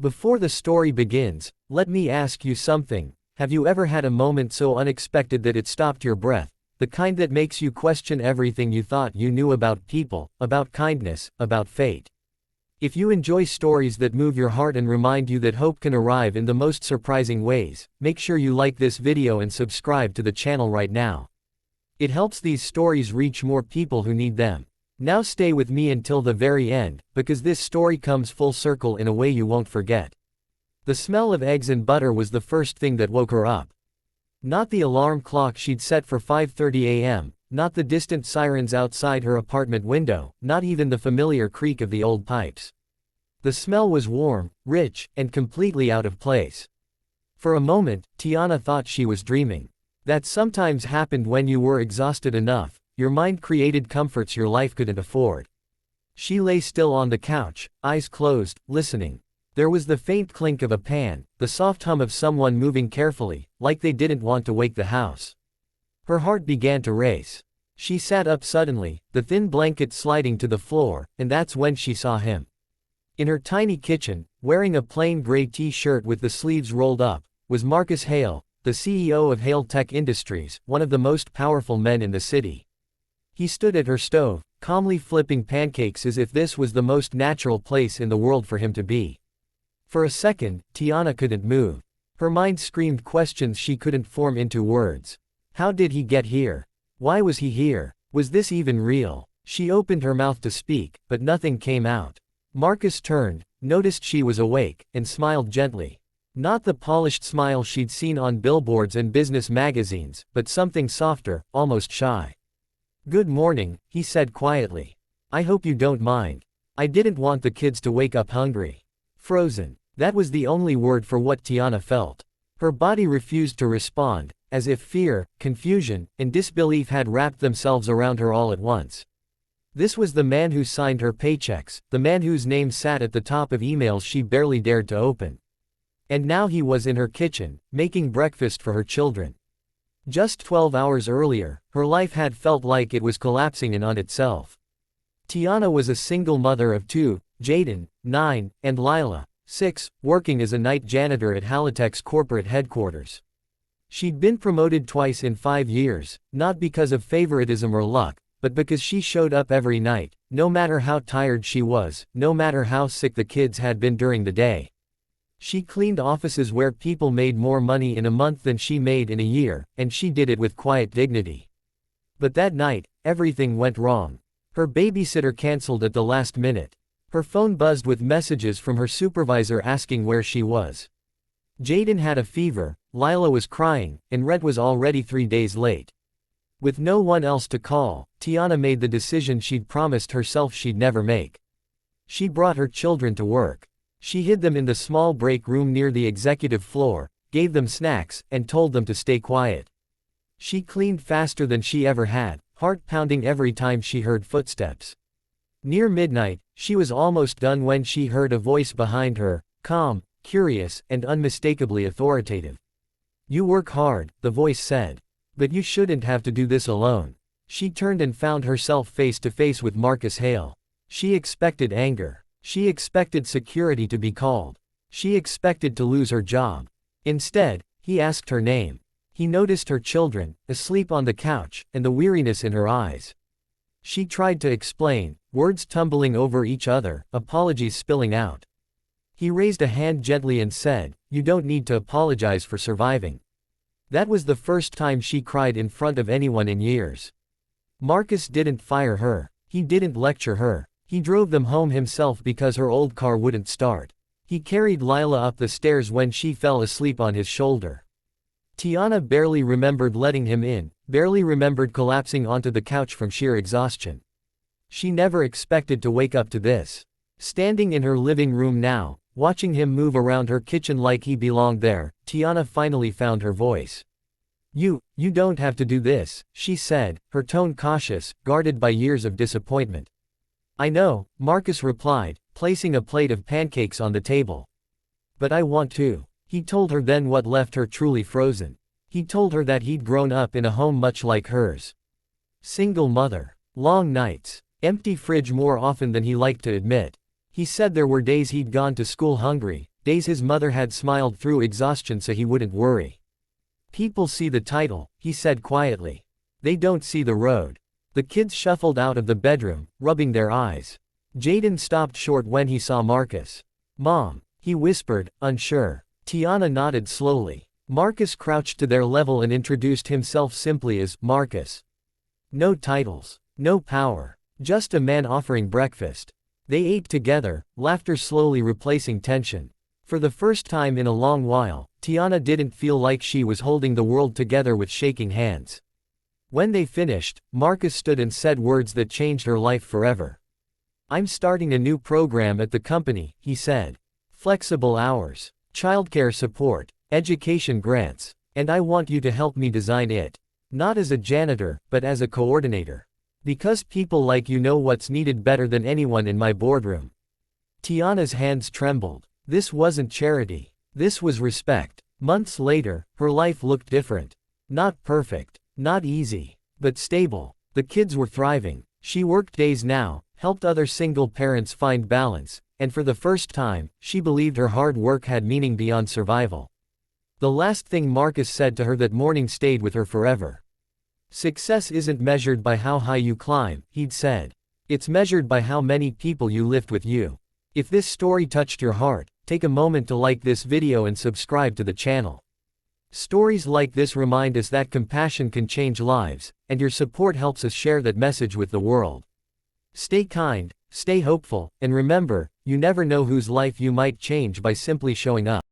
Before the story begins, let me ask you something. Have you ever had a moment so unexpected that it stopped your breath? The kind that makes you question everything you thought you knew about people, about kindness, about fate. If you enjoy stories that move your heart and remind you that hope can arrive in the most surprising ways, make sure you like this video and subscribe to the channel right now. It helps these stories reach more people who need them. Now stay with me until the very end, because this story comes full circle in a way you won't forget. The smell of eggs and butter was the first thing that woke her up. Not the alarm clock she'd set for 5:30 a.m., not the distant sirens outside her apartment window, not even the familiar creak of the old pipes. The smell was warm, rich, and completely out of place. For a moment, Tiana thought she was dreaming. That sometimes happened when you were exhausted enough. Your mind created comforts your life couldn't afford. She lay still on the couch, eyes closed, listening. There was the faint clink of a pan, the soft hum of someone moving carefully, like they didn't want to wake the house. Her heart began to race. She sat up suddenly, the thin blanket sliding to the floor, and that's when she saw him. In her tiny kitchen, wearing a plain gray t-shirt with the sleeves rolled up, was Marcus Hale, the CEO of Hale Tech Industries, one of the most powerful men in the city. He stood at her stove, calmly flipping pancakes as if this was the most natural place in the world for him to be. For a second, Tiana couldn't move. Her mind screamed questions she couldn't form into words. How did he get here? Why was he here? Was this even real? She opened her mouth to speak, but nothing came out. Marcus turned, noticed she was awake, and smiled gently. Not the polished smile she'd seen on billboards and business magazines, but something softer, almost shy. "Good morning," he said quietly. "I hope you don't mind. I didn't want the kids to wake up hungry." Frozen. That was the only word for what Tiana felt. Her body refused to respond, as if fear, confusion, and disbelief had wrapped themselves around her all at once. This was the man who signed her paychecks, the man whose name sat at the top of emails she barely dared to open. And now he was in her kitchen, making breakfast for her children. Just 12 hours earlier, her life had felt like it was collapsing in on itself. Tiana was a single mother of two, Jaden, 9, and Lila, 6, working as a night janitor at Halitech's corporate headquarters. She'd been promoted twice in 5 years, not because of favoritism or luck, but because she showed up every night, no matter how tired she was, no matter how sick the kids had been during the day. She cleaned offices where people made more money in a month than she made in a year, and she did it with quiet dignity. But that night, everything went wrong. Her babysitter canceled at the last minute. Her phone buzzed with messages from her supervisor asking where she was. Jaden had a fever, Lila was crying, and Red was already 3 days late. With no one else to call, Tiana made the decision she'd promised herself she'd never make. She brought her children to work. She hid them in the small break room near the executive floor, gave them snacks, and told them to stay quiet. She cleaned faster than she ever had, heart pounding every time she heard footsteps. Near midnight, she was almost done when she heard a voice behind her, calm, curious, and unmistakably authoritative. "You work hard," the voice said. "But you shouldn't have to do this alone." She turned and found herself face to face with Marcus Hale. She expected anger. She expected security to be called. She expected to lose her job. Instead, he asked her name. He noticed her children, asleep on the couch, and the weariness in her eyes. She tried to explain, words tumbling over each other, apologies spilling out. He raised a hand gently and said, "You don't need to apologize for surviving." That was the first time she cried in front of anyone in years. Marcus didn't fire her. He didn't lecture her. He drove them home himself because her old car wouldn't start. He carried Lila up the stairs when she fell asleep on his shoulder. Tiana barely remembered letting him in, barely remembered collapsing onto the couch from sheer exhaustion. She never expected to wake up to this. Standing in her living room now, watching him move around her kitchen like he belonged there, Tiana finally found her voice. You don't have to do this," she said, her tone cautious, guarded by years of disappointment. "I know," Marcus replied, placing a plate of pancakes on the table. "But I want to." He told her then what left her truly frozen. He told her that he'd grown up in a home much like hers. Single mother. Long nights. Empty fridge more often than he liked to admit. He said there were days he'd gone to school hungry, days his mother had smiled through exhaustion so he wouldn't worry. People see the title, he said quietly. They don't see the road. The kids shuffled out of the bedroom, rubbing their eyes. Jaden stopped short when he saw Marcus. Mom, he whispered, unsure. Tiana nodded slowly. Marcus crouched to their level and introduced himself simply as Marcus. No titles, no power, just a man offering breakfast. They ate together, laughter slowly replacing tension. For the first time in a long while, Tiana didn't feel like she was holding the world together with shaking hands. When they finished, Marcus stood and said words that changed her life forever. I'm starting a new program at the company, he said. Flexible hours, childcare support, education grants, and I want you to help me design it. Not as a janitor, but as a coordinator. Because people like you know what's needed better than anyone in my boardroom. Tiana's hands trembled. This wasn't charity. This was respect. Months later, her life looked different. Not perfect, not easy, but stable. The kids were thriving. She worked days now, helped other single parents find balance, and for the first time, she believed her hard work had meaning beyond survival. The last thing Marcus said to her that morning stayed with her forever. Success isn't measured by how high you climb, he'd said. It's measured by how many people you lift with you. If this story touched your heart, take a moment to like this video and subscribe to the channel. Stories like this remind us that compassion can change lives, and your support helps us share that message with the world. Stay kind, stay hopeful, and remember, you never know whose life you might change by simply showing up.